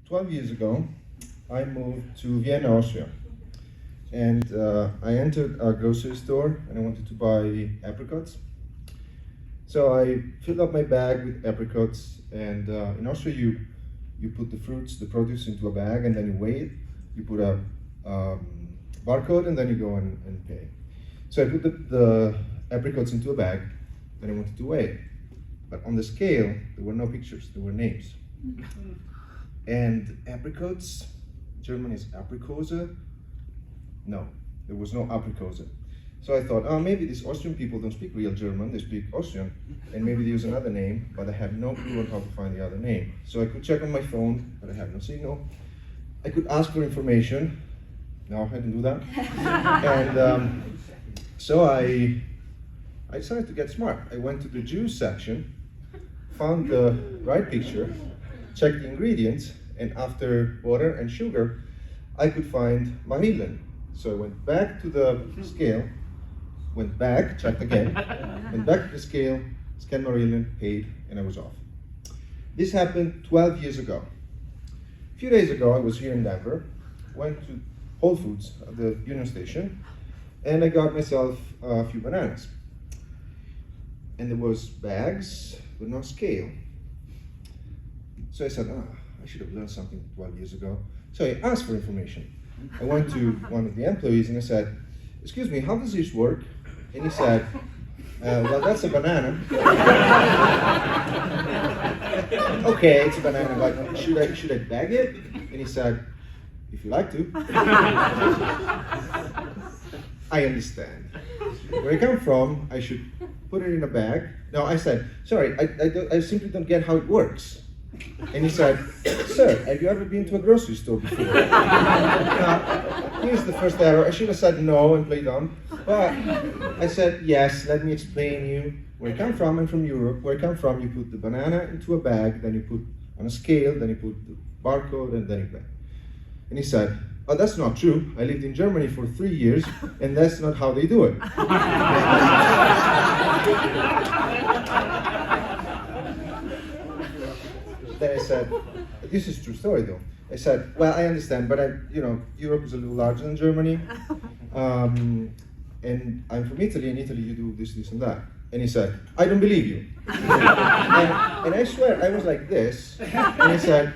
12 years ago, I moved to Vienna, Austria. And I entered a grocery store and I wanted to buy apricots. So I filled up my bag with apricots, and in Austria you put the fruits, the produce into a bag, and then you weigh it. You put a barcode and then you go and pay. So I put the apricots into a bag, then I wanted to weigh it. But on the scale, there were no pictures, there were names. And apricots, German is Aprikose. No, there was no Aprikose. So I thought, oh, maybe these Austrian people don't speak real German, they speak Austrian, and maybe they use another name, but I had no clue on how to find the other name. So I could check on my phone, but I had no signal. I could ask for information. No, I didn't do that. And so I decided to get smart. I went to the juice section, found the right picture, checked the ingredients, and after water and sugar, I could find Marillen. So I went back to the scale, went back, checked again, went back to the scale, scanned Marillen, paid, and I was off. This happened 12 years ago. A few days ago, I was here in Denver, went to Whole Foods at the Union Station, and I got myself a few bananas. And there was bags with no scale. So I said, I should have learned something 12 years ago. So I asked for information. I went to one of the employees and I said, excuse me, how does this work? And he said, well, that's a banana. Okay, it's a banana, but should I bag it? And he said, if you like to. I understand. Where I come from, I should put it in a bag. No, I said, sorry, I simply don't get how it works. And he said, sir, have you ever been to a grocery store before? Now, here's the first error. I should have said no and played on. But I said, yes, let me explain you. Where I come from, I'm from Europe. Where I come from, you put the banana into a bag, then you put on a scale, then you put the barcode, and then you pay. And he said, oh, that's not true. I lived in Germany for 3 years, and that's not how they do it. Then I said, this is a true story though. I said, well, I understand, but Europe is a little larger than Germany, and I'm from Italy, and Italy you do this, this, and that. And he said, I don't believe you. and I swear, I was like this, and he said,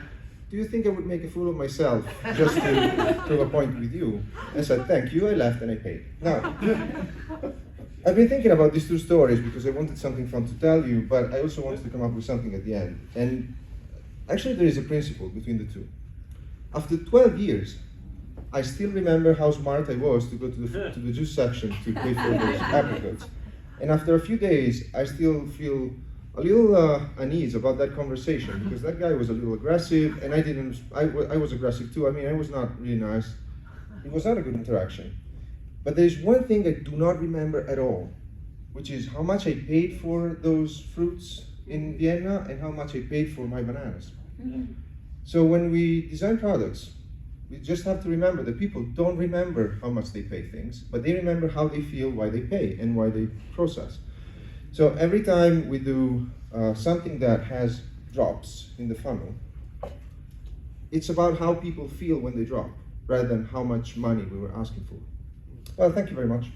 do you think I would make a fool of myself just to prove a point with you? I said, thank you, I left and I paid. Now, I've been thinking about these two stories because I wanted something fun to tell you, but I also wanted to come up with something at the end. And actually there is a principle between the two. After 12 years, I still remember how smart I was to go to the juice section to pay for those apricots. And after a few days, I still feel a little unease about that conversation because that guy was a little aggressive and I was aggressive too. I mean, I was not really nice. It was not a good interaction. But there's one thing I do not remember at all, which is how much I paid for those fruits in Vienna and how much I paid for my bananas. So when we design products, we just have to remember that people don't remember how much they pay things, but they remember how they feel, why they pay, and why they process. So every time we do something that has drops in the funnel, it's about how people feel when they drop, rather than how much money we were asking for. Well, thank you very much.